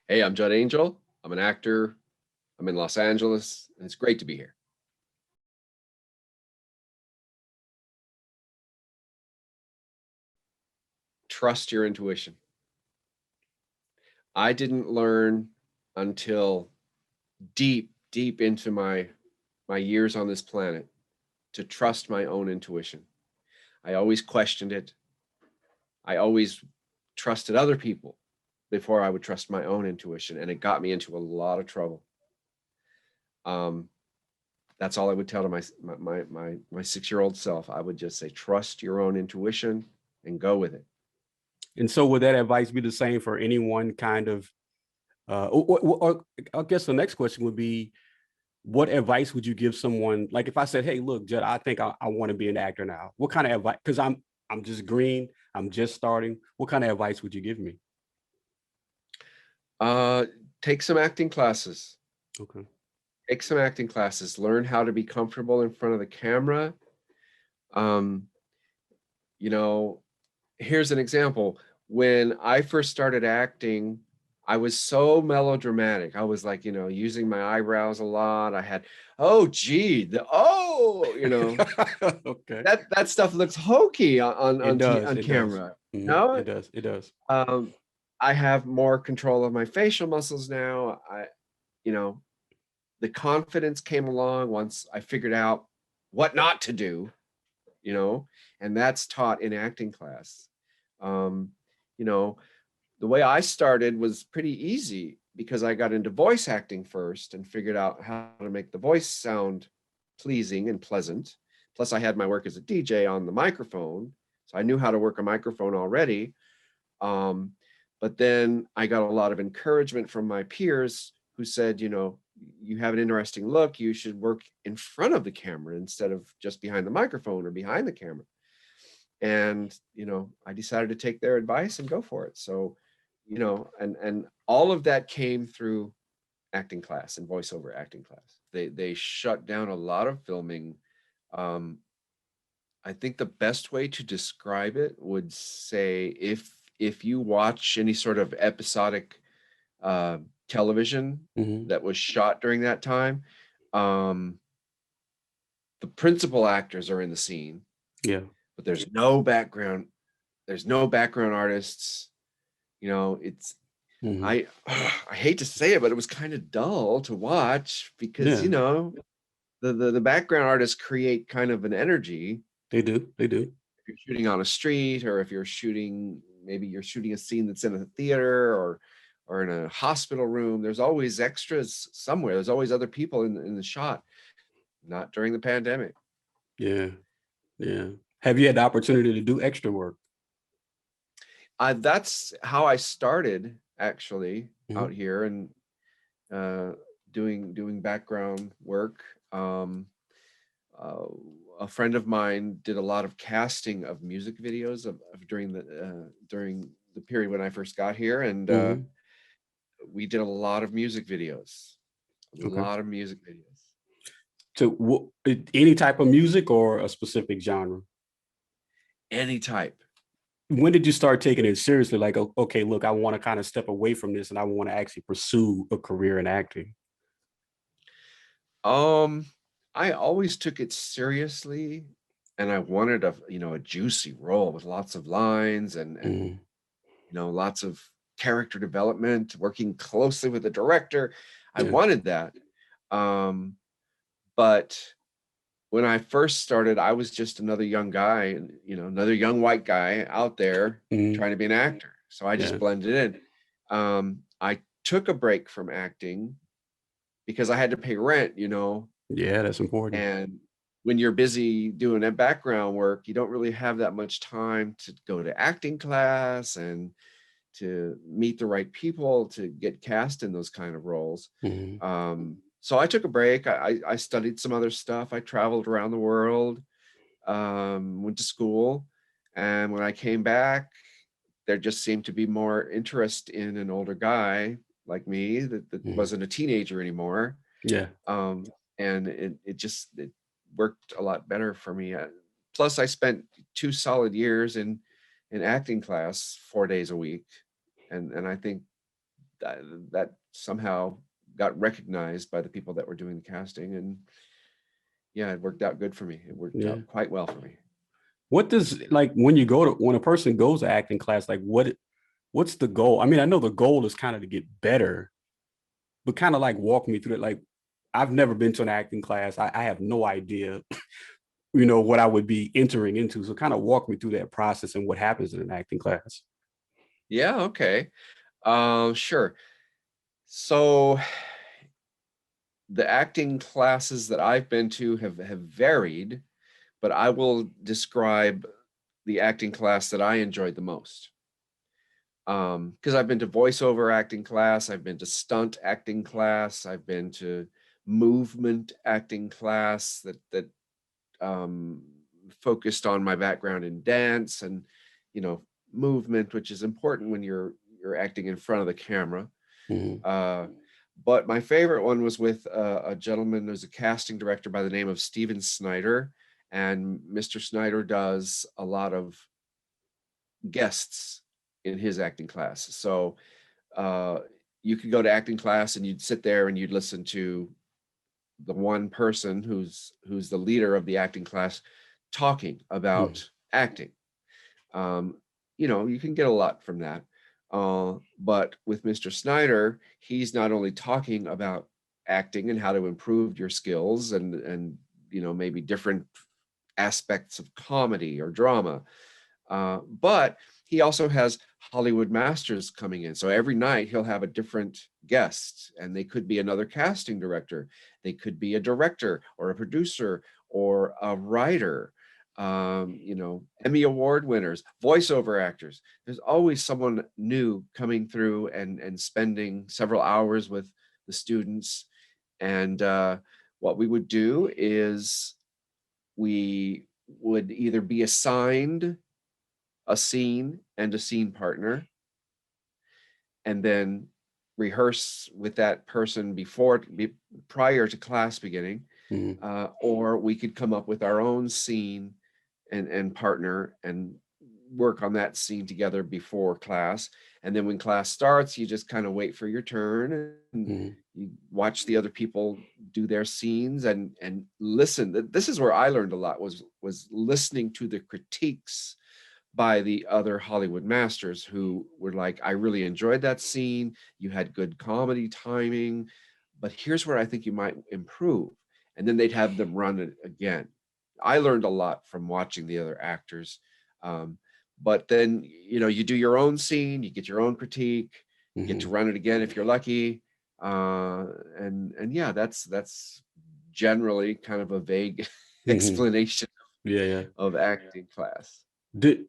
Hey, I'm Judd Angel. I'm an actor. I'm in Los Angeles, and it's great to be here. Trust your intuition. I didn't learn until deep into my years on this planet to trust my own intuition. I always questioned it. I always trusted other people before I would trust my own intuition, and it got me into a lot of trouble. That's all I would tell to my 6-year-old self. I would just say, trust your own intuition and go with it. And so would that advice be the same for anyone kind of, or I guess the next question would be, what advice would you give someone? Like if I said, hey, look, Judd, I think I want to be an actor now. What kind of advice? Because I'm just green, I'm just starting. What kind of advice would you give me? Take some acting classes. Okay. Take some acting classes. Learn how to be comfortable in front of the camera. Um, you know, here's an example. When I first started acting, I was so melodramatic. I was like, using my eyebrows a lot. I had, oh, gee, Okay. that stuff looks hokey It does. on It does. camera. It does. It does. I have more control of my facial muscles now. The confidence came along once I figured out what not to do, and that's taught in acting class. Um, you know, the way I started was pretty easy because I got into voice acting first and figured out how to make the voice sound pleasing and pleasant. Plus, I had my work as a DJ on the microphone, so I knew how to work a microphone already. But then I got a lot of encouragement from my peers who said, you have an interesting look. You should work in front of the camera instead of just behind the microphone or behind the camera. And, I decided to take their advice and go for it. So, and all of that came through acting class and voiceover acting class. They shut down a lot of filming. I think the best way to describe it would say if you watch any sort of episodic television that was shot during that time, the principal actors are in the scene. Yeah. But there's no background. There's no background artists. It's I hate to say it, but it was kind of dull to watch because the background artists create kind of an energy. They do. If you're shooting on a street, or if maybe you're shooting a scene that's in a theater or in a hospital room, there's always extras somewhere. There's always other people in the shot. Not during the pandemic. Yeah. Have you had the opportunity to do extra work? That's how I started, actually, out here and doing background work. A friend of mine did a lot of casting of music videos during the period when I first got here, and we did a lot of music videos. So any type of music or a specific genre? Any type. When did you start taking it seriously? Like, okay, look, I want to kind of step away from this and I want to actually pursue a career in acting. I always took it seriously, and I wanted a juicy role with lots of lines and lots of character development, working closely with the director. I wanted that. But when I first started, I was just another young guy, and another young white guy out there trying to be an actor. So I just blended in. I took a break from acting because I had to pay rent. Yeah, that's important. And when you're busy doing that background work, you don't really have that much time to go to acting class and to meet the right people to get cast in those kind of roles. So I took a break. I studied some other stuff. I traveled around the world, went to school. And when I came back, there just seemed to be more interest in an older guy like me that wasn't a teenager anymore. Yeah. And it worked a lot better for me. Plus, I spent 2 solid years in acting class 4 days a week. And I think that somehow got recognized by the people that were doing the casting, and yeah, it worked out good for me. It worked Yeah. out quite well for me. What does, like, when a person goes to acting class, like what's the goal? I mean, I know the goal is kind of to get better, but kind of like walk me through it. Like, I've never been to an acting class. I have no idea, what I would be entering into. So kind of walk me through that process and what happens in an acting class. Yeah, okay. Sure. So the acting classes that I've been to have varied, but I will describe the acting class that I enjoyed the most. Because I've been to voiceover acting class, I've been to stunt acting class, I've been to movement acting class that um, focused on my background in dance and, you know, movement, which is important when you're acting in front of the camera. Mhm. Uh, but my favorite one was with a gentleman who's a casting director by the name of Steven Snyder. And Mr. Snyder does a lot of guests in his acting class. So uh, you could go to acting class and you'd sit there and you'd listen to the one person who's the leader of the acting class talking Mhm. about acting. Um, you can get a lot from that. But with Mr. Snyder, he's not only talking about acting and how to improve your skills and maybe different aspects of comedy or drama, but he also has Hollywood masters coming in. So every night he'll have a different guest, and they could be another casting director, they could be a director or a producer or a writer, Emmy Award winners, voiceover actors. There's always someone new coming through and spending several hours with the students. And what we would do is we would either be assigned a scene and a scene partner, and then rehearse with that person prior to class beginning, Mhm. or we could come up with our own scene and partner and work on that scene together before class. And then when class starts, you just kind of wait for your turn and Mhm. you watch the other people do their scenes and listen. This is where I learned a lot, was listening to the critiques by the other Hollywood masters who were like, I really enjoyed that scene. You had good comedy timing, but here's where I think you might improve. And then they'd have them run it again. I learned a lot from watching the other actors. Um, but then, you do your own scene, you get your own critique, you get to Mhm. run it again if you're lucky. And yeah, that's generally kind of a vague Mhm. explanation Yeah, yeah. of acting class.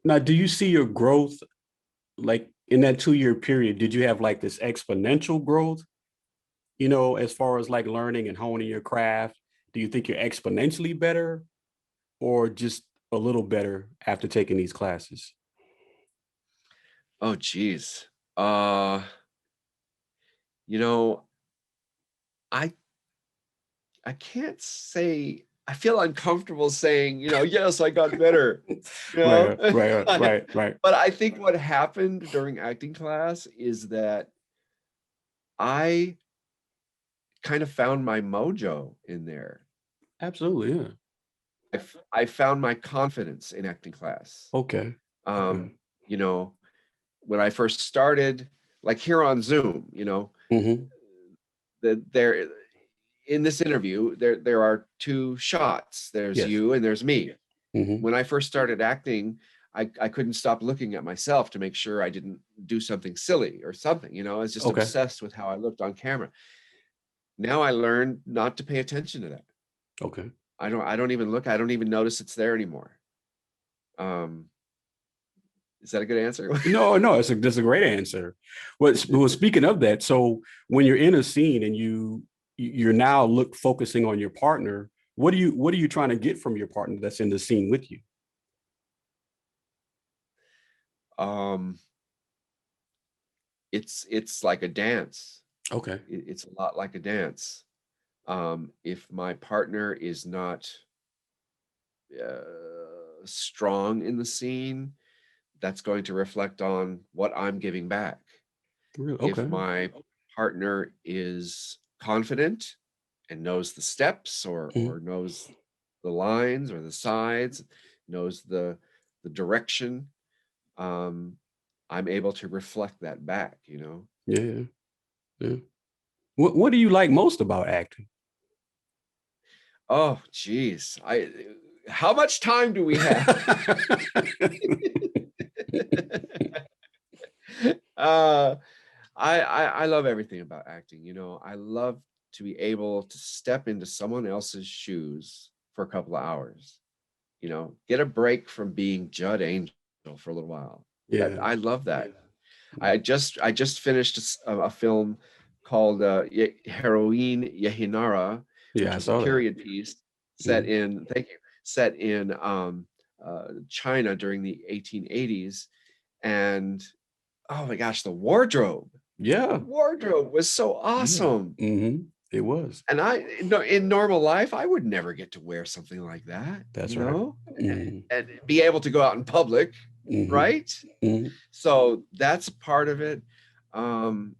Now, do you see your growth like in that 2-year period? Did you have like this exponential growth, as far as like learning and honing your craft? Do you think you're exponentially better or just a little better after taking these classes? Oh, geez. Uh, you know, I I can't say I feel uncomfortable saying, yes, I got better, you know. Right, right, right, right. But I think what happened during acting class is that I kind of found my mojo in there. Absolutely, yeah. I found my confidence in acting class. Okay. Okay. Um, you know, when I first started, like here on Zoom, Hmm. that there in this interview, there are two shots. There's Yes. you and there's me. Hmm. When I first started acting, I couldn't stop looking at myself to make sure I didn't do something silly or something. I was just Okay. obsessed with how I looked on camera. Now I learned not to pay attention to that. Okay. I don't even look, I don't even notice it's there anymore. Um, is that a good answer? No, no, that's a great answer. Well, speaking of that, so when you're in a scene and you're now focusing on your partner, what are you trying to get from your partner that's in the scene with you? um, it's like a dance. Okay. It's a lot like a dance. If my partner is not strong in the scene, that's going to reflect on what I'm giving back. Really? If Okay. my partner is confident and knows the steps Mhm. or knows the lines or the sides, knows the direction, um, I'm able to reflect that back, you know. Yeah. Yeah. What do you like most about acting? Oh, geez. How much time do we have? uh, I love everything about acting. You know, I love to be able to step into someone else's shoes for a couple of hours. You know, get a break from being Judd Angel for a little while. That Yeah. I love that. I just finished a film called Heroine Yehinara, which Yeah, I was a saw that. period piece set Mhm. in, thank you, set in China during the 1880s. And oh my gosh, the Yeah. wardrobe was so Yeah. awesome. It was. And in normal life, I would never get to wear something like that, That's you right. know, Mhm. and be able to go out in public, Mhm. right? Mhm. So that's a part of it. Um,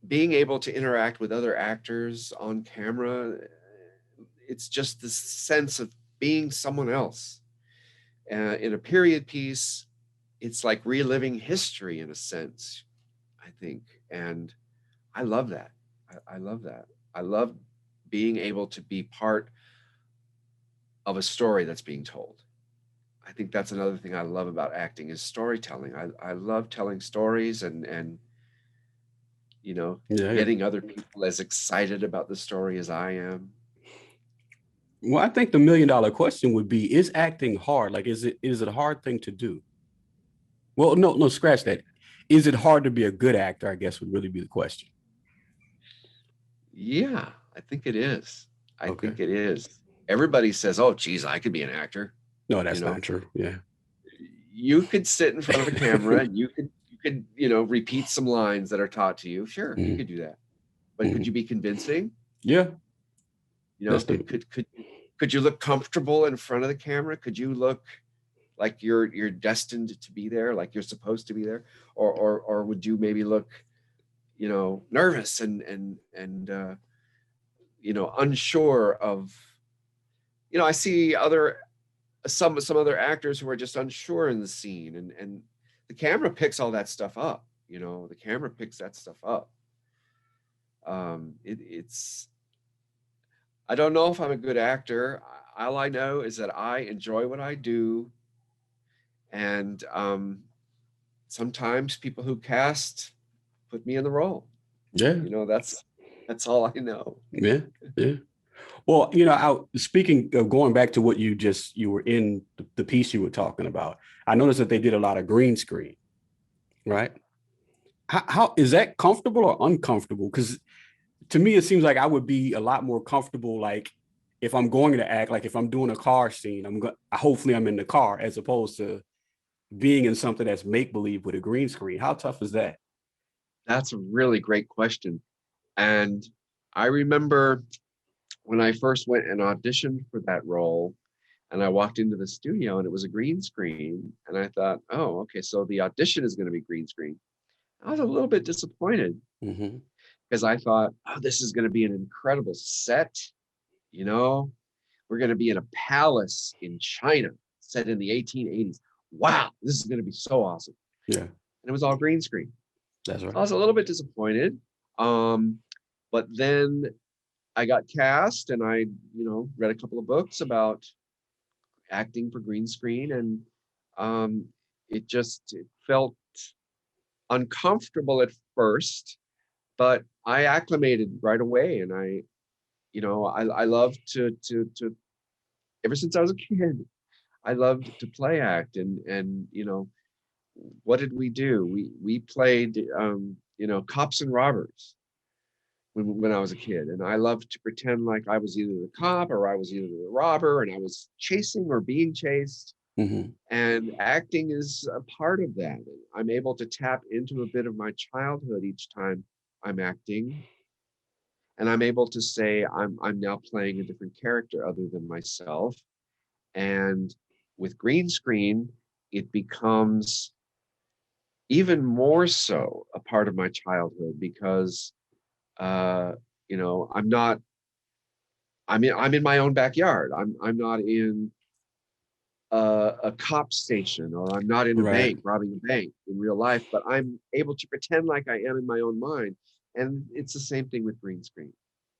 Being able to interact with other actors on camera, it's just this sense of being someone else. In a period piece, it's like reliving history in a sense, I think. And I love that. I love that. I love being able to be part of a story that's being told. I think that's another thing I love about acting is storytelling. I love telling stories and you know, Yeah. getting other people as excited about the story as I am. Well, I think the $1 million question would be, is acting hard? Like, is it a hard thing to do? Well, no, no, scratch that. Is it hard to be a good actor? I guess would really be the question. Yeah, I think it is. I Okay. think it is. Everybody says, "Oh, geez, I could be an actor." No, You that's not know, true. Yeah. you could sit in front of a camera and you could repeat some lines that are taught to you. Sure, you Mhm. could do that. But could you Mhm. be convincing? Yeah, You know, that's could the could could could you look comfortable in front of the camera? Could you look like you're destined to be there, like you're supposed to be there? Or would you maybe look, nervous and unsure of, I see some other actors who are just unsure in the scene, and the camera picks all that stuff up. The camera picks that stuff up. It's I don't know if I'm a good actor. All I know is that I enjoy what I do, and sometimes people who cast put me in the role. yeah, That's all I know. yeah, yeah. Well, speaking of going back to what you were in the piece you were talking about, I noticed that they did a lot of green screen, right? How is that comfortable or uncomfortable? Because to me, it seems like I would be a lot more comfortable, like if I'm going to act, like if I'm doing a car scene, hopefully I'm in the car as opposed to being in something that's make believe with a green screen. How tough is that? That's a really great question. And I remember when I first went and auditioned for that role, and I walked into the studio and it was a green screen, and I thought, oh, okay, so the audition is going to be green screen. I was a little bit disappointed Mm-hmm. because I thought, oh, this is going to be an incredible set. You know, we're going to be in a palace in China set in the 1880s. Wow, this is going to be so awesome. Yeah, And it was all green screen. that's So I right. was a little bit disappointed. Um, but then I got cast and I, read a couple of books about acting for green screen, and um, it felt uncomfortable at first, but I acclimated right away. And I love to ever since I was a kid, I loved to play act. And what did we do? We played cops and robbers when I was a kid, and I loved to pretend like I was either the cop or I was either the robber, and I was chasing or being chased. Mm-hmm. And acting is a part of that. I'm able to tap into a bit of my childhood each time I'm acting, and I'm able to say I'm now playing a different character other than myself. And with green screen, it becomes even more so a part of my childhood because you know, I'm in my own backyard. I'm not in a cop station, or I'm not in a Right. bank robbing a bank in real life, but I'm able to pretend like I am in my own mind. And it's the same thing with green screen,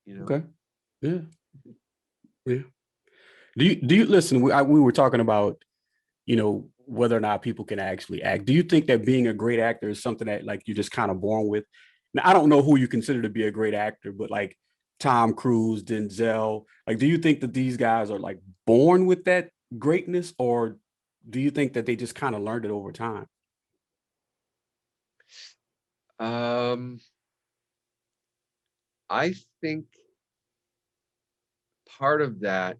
you know. Okay. Yeah. Yeah. Do you listen? We were talking about, whether or not people can actually act. Do you think that being a great actor is something that like you're just kind of born with? Now, I don't know who you consider to be a great actor, but like Tom Cruise, Denzel, like, do you think that these guys are like born with that greatness, or do you think that they just kind of learned it over time? um I think part of that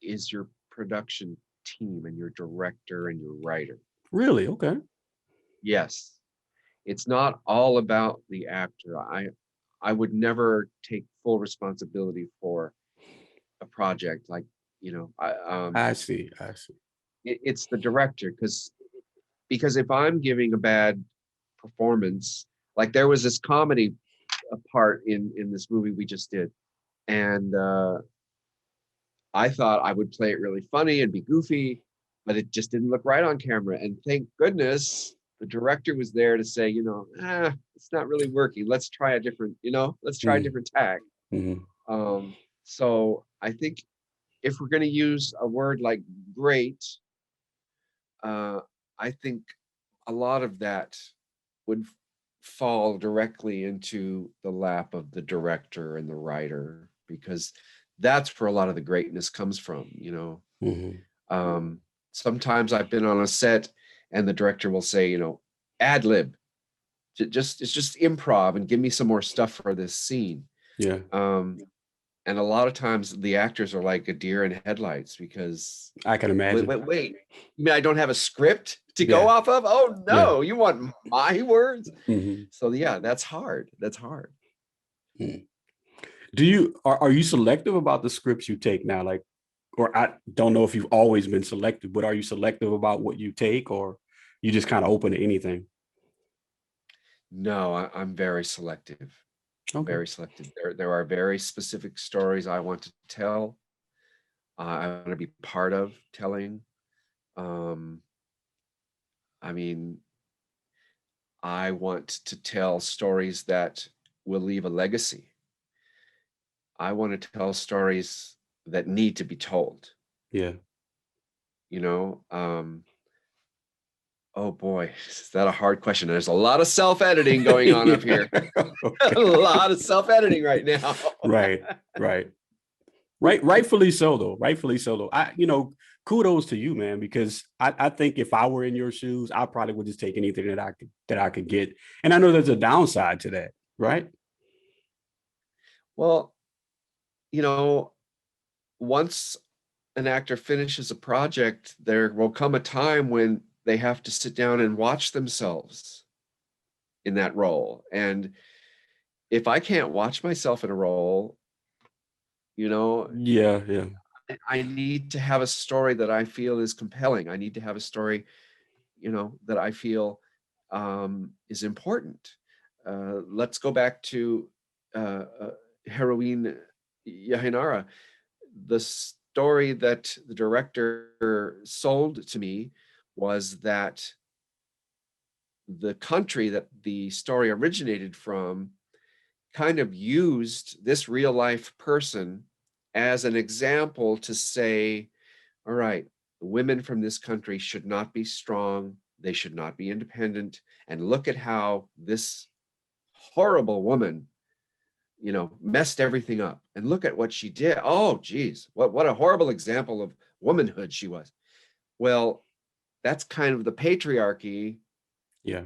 is your production team and your director and your writer. Really? Okay. Yes, it's not all about the actor. I would never take full responsibility for a project like, you know, I see. I see. it's the director, because if I'm giving a bad performance, like there was this comedy part in this movie we just did, and I thought I would play it really funny and be goofy, but it just didn't look right on camera. And thank goodness the director was there to say, you know, it's not really working. Let's try a different, let's try a Mm, different tack. mhm. So I think if we're going to use a word like great, uh, I think a lot of that would fall directly into the lap of the director and the writer, because that's where a lot of the greatness comes from, you know. Mhm. Sometimes I've been on a set and the director will say, you know, ad lib, just it's just improv and give me some more stuff for this scene. Yeah, Um, and a lot of times the actors are like a deer in headlights because I can wait, imagine. wait, wait. You mean I don't have a script to go Yeah, off of? Oh yeah. no, you want my words? Mhm. So yeah, that's hard. That's hard. Mm. Are you selective about the scripts you take now? Like, or I don't know if you've always been selective, but are you selective about what you take, or you just kind of open to anything? No, I'm very selective. Okay. Very selective. There are very specific stories I want to tell. I want to be part of telling. Um, I mean, I want to tell stories that will leave a legacy. I want to tell stories that need to be told, Yeah. you know? Oh boy, is that a hard question? There's a lot of self-editing going on up Yeah. here. A Okay. lot of self-editing right now. Right. Right. Right. Rightfully so, though. Rightfully so, though. Kudos to you, man, because I think if I were in your shoes, I probably would just take anything that I could get. And I know there's a downside to that, right? Well, you know, once an actor finishes a project, there will come a time when they have to sit down and watch themselves in that role. And if I can't watch myself in a role, you know, Yeah. Yeah. I need to have a story that I feel is compelling. I need to have a story, that I feel is important. Let's go back to uh, Heroine Yahinara. The story that the director sold to me was that the country that the story originated from kind of used this real life person as an example to say, all right, the women from this country should not be strong, they should not be independent, and look at how this horrible woman, messed everything up, and look at what she did. Oh geez, what a horrible example of womanhood she was. Well, that's kind of the patriarchy Yeah.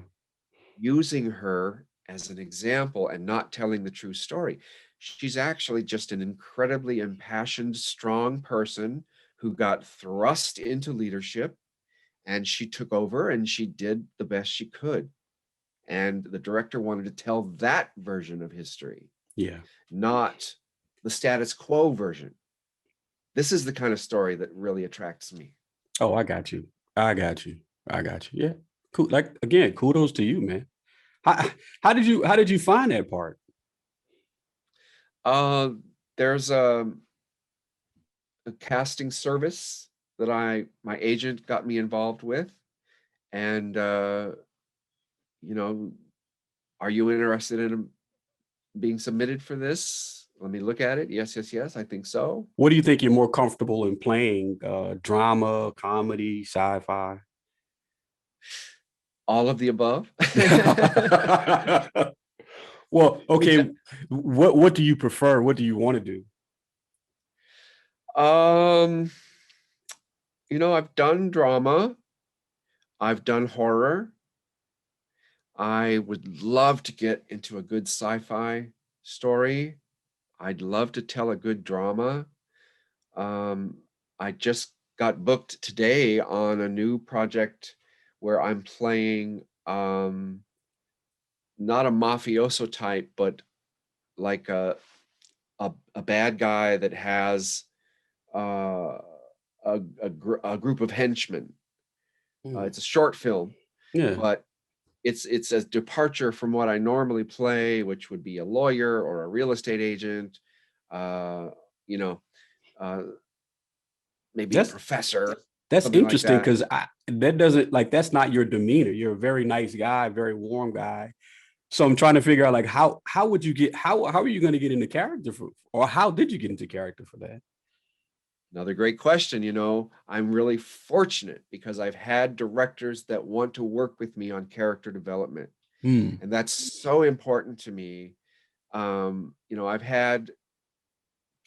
using her as an example and not telling the true story. She's actually just an incredibly impassioned, strong person who got thrust into leadership, and she took over and she did the best she could. And the director wanted to tell that version of history, Yeah. not the status quo version. This is the kind of story that really attracts me. Oh, I got you. I got you. I got you. Yeah. Cool. Like again, kudos to you, man. How how did you find that part? Uh, there's a casting service that my agent got me involved with, and you know, are you interested in being submitted for this? Let me look at it. Yes, yes, yes, I think so. What do you think you're more comfortable in playing? Drama, comedy, sci-fi? All of the above. Well, Let me tell. okay. What do you prefer? What do you want to do? Um, I've done drama, I've done horror. I would love to get into a good sci-fi story. I'd love to tell a good drama. Um, I just got booked today on a new project where I'm playing not a mafioso type, but like a bad guy that has uh, a group of henchmen. Hmm. It's a short film, Yeah, but it's a departure from what I normally play, which would be a lawyer or a real estate agent, uh, you know, uh, maybe a that's professor, that's something like interesting that. because I that doesn't like that's not your demeanor. You're a very nice guy, very warm guy. So I'm trying to figure out like how would you get how are you going to get into character for, or how did you get into character for that? Another great question. I'm really fortunate because I've had directors that want to work with me on character development, Hmm. and that's so important to me. I've had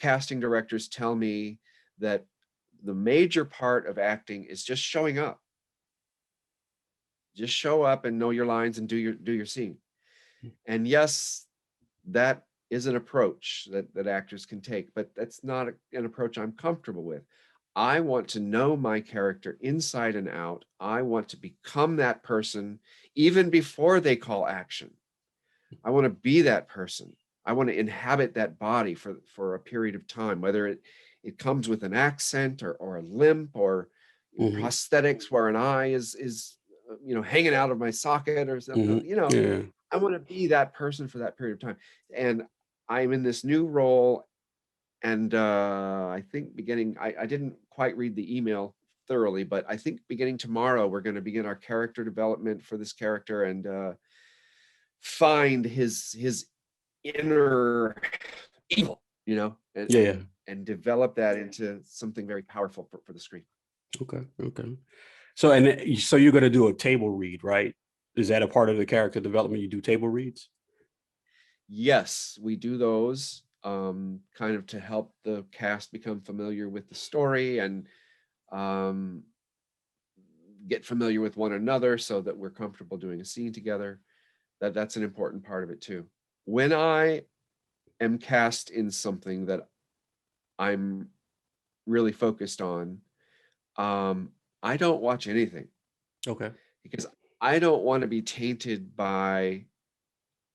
casting directors tell me that the major part of acting is just showing up. Just show up and know your lines and do your scene. And yes, that is an approach that actors can take, but that's not an approach I'm comfortable with. I want to know my character inside and out. I want to become that person even before they call action. I want to be that person. I want to inhabit that body for a period of time, whether it comes with an accent or a limp or Hmm. prosthetics where an eye is hanging out of my socket or Hmm. something. Yeah. I want to be that person for that period of time. And I'm in this new role. And I think I didn't quite read the email thoroughly, but I think beginning tomorrow, we're going to begin our character development for this character and find his inner evil, and Yeah. and develop that into something very powerful for the screen. Okay. Okay. So you're going to do a table read, right? Is that a part of the character development? You do table reads? Yes, we do those kind of to help the cast become familiar with the story and um, get familiar with one another so that we're comfortable doing a scene together. That's an important part of it too. When I am cast in something that I'm really focused on, um, I don't watch anything Okay. because I don't want to be tainted by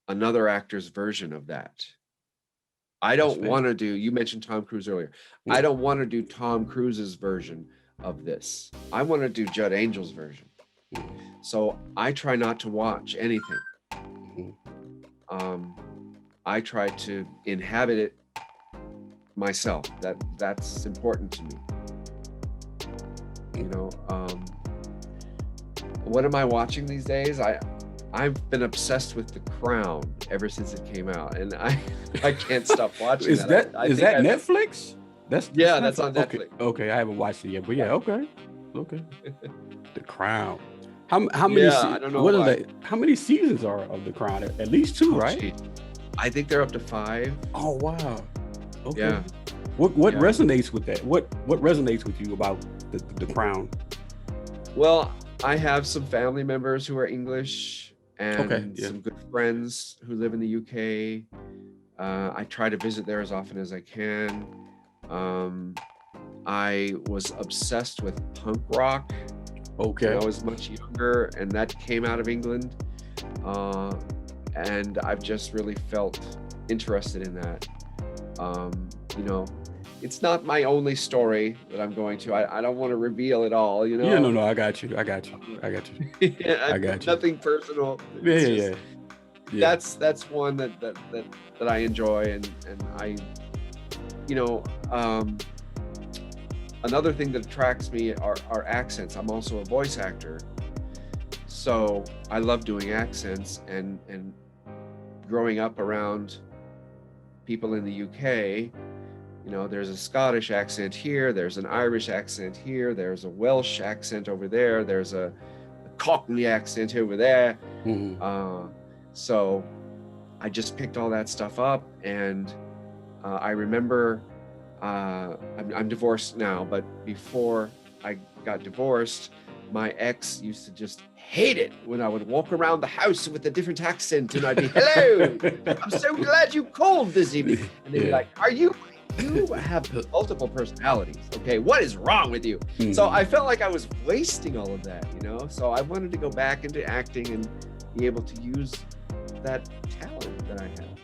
another actor's version of that. I That's don't fair. want to do, you mentioned Tom Cruise earlier. I Yeah. don't want to do Tom Cruise's version of this. I want to do Judd Angel's version. So I try not to watch anything. Mhm. Um, I try to inhabit it myself. That's important to me. You know, what am I watching these days? I've been obsessed with The Crown ever since it came out, and I can't stop watching Is that. that I is think that I've Netflix? That's Yeah, that's Netflix. on Okay. Netflix. Okay. I haven't watched it yet, but Yeah. yeah. Okay. Okay. The Crown. How many Yeah, I don't know what are why. they? How many seasons are of The Crown? At least two, Oh, right? gee. I think they're up to 5. Oh wow. Okay. Yeah, What yeah. resonates with that? What resonates with you about the Crown? Well, I have some family members who are English Okay. and Yeah. some good friends who live in the UK. I try to visit there as often as I can. Um, I was obsessed with punk rock when I Okay. was much younger, and that came out of England. Uh, and I've just really felt interested in that. Um, you know, it's not my only story that I'm going to. I don't want to reveal it all, you Yeah, know. no, I got you. I got you. I got you. I got you. Nothing personal. Yeah, It's yeah, just yeah. Yeah. that's one that I enjoy, and I, you know, another thing that attracts me are accents. I'm also a voice actor, so I love doing accents, and growing up around people in the UK, you know, there's a Scottish accent here, there's an Irish accent here, there's a Welsh accent over there, there's a Cockney accent over there. Mhm. So I just picked all that stuff up, and I remember I'm divorced now, but before I got divorced, my ex used to just hate it when I would walk around the house with a different accent, and I'd be, "Hello, I'm so glad you called this evening," and they'd be Yeah. like, "You have multiple personalities. Okay, what is wrong with you?" Mhm. So I felt like I was wasting all of that, you know. So I wanted to go back into acting and be able to use that talent that I have.